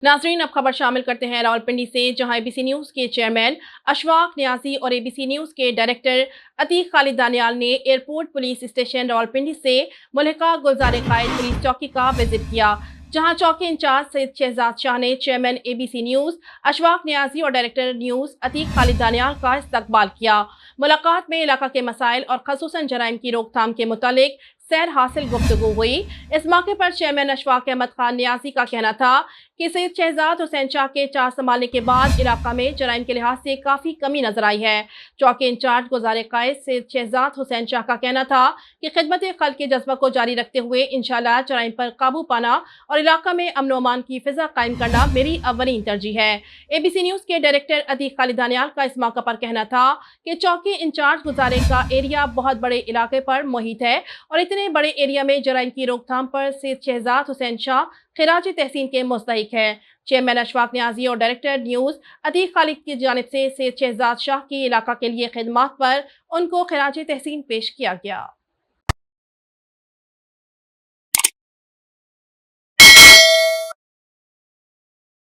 नाज़रीन, अब खबर शामिल करते हैं रावलपिंडी से, जहां एबीसी न्यूज़ के चेयरमैन अशफाक नियाज़ी और एबीसी न्यूज़ के डायरेक्टर अतीक खालिद दानियाल ने एयरपोर्ट पुलिस स्टेशन रावलपिंडी से मुल्हिका गुलजार कायद पुलिस चौकी का विजिट किया, जहां चौकी इंचार्ज सैयद शहजाद शाह ने chairman ABC news Ashfaq Niazi और डायरेक्टर न्यूज़ अतीक खालिद दानियाल का इस्तकबाल किया। मुलाकात में इलाका के मसाइल और खसूसन जराइम की रोकथाम के मुतालिक सैर हासिल गुफ्तगू हुई। इस मौके पर चेयरमैन अशफाक अहमद खान नियाज़ी का कहना था कि सैयद शहजाद हुसैन शाह के चार्ज संभालने के बाद इलाका में जराइम के लिहाज से काफ़ी कमी नजर आई है। चौकी इंचार्ज गुलजार कायद सैयद शहजाद हुसैन शाह का कहना था कि खिदमत खल्क के जज्बा को जारी रखते हुए इंशाअल्लाह जराइम पर काबू पाना और इलाका में अमन व अमान की फिजा कायम करना मेरी अव्वलीन तरजीह है। एबीसी न्यूज़ के डायरेक्टर अतीक खालिद दानियाल का इस मौके पर कहना था कि चौकी इंचार्ज गुलजार का एरिया बहुत बड़े इलाके पर मुहित है और इतने बड़े एरिया में जराइम की रोकथाम पर सैयद शहजाद हुसैन शाह खिराज तहसीन के मुस्तहिक है। चेयरमैन अशफाक नियाज़ी और डायरेक्टर न्यूज़ अतीक खालिद की जानिब से सैयद शहजाद शाह की इलाका के लिए खिदमात पर उनको खिराज तहसीन पेश किया गया।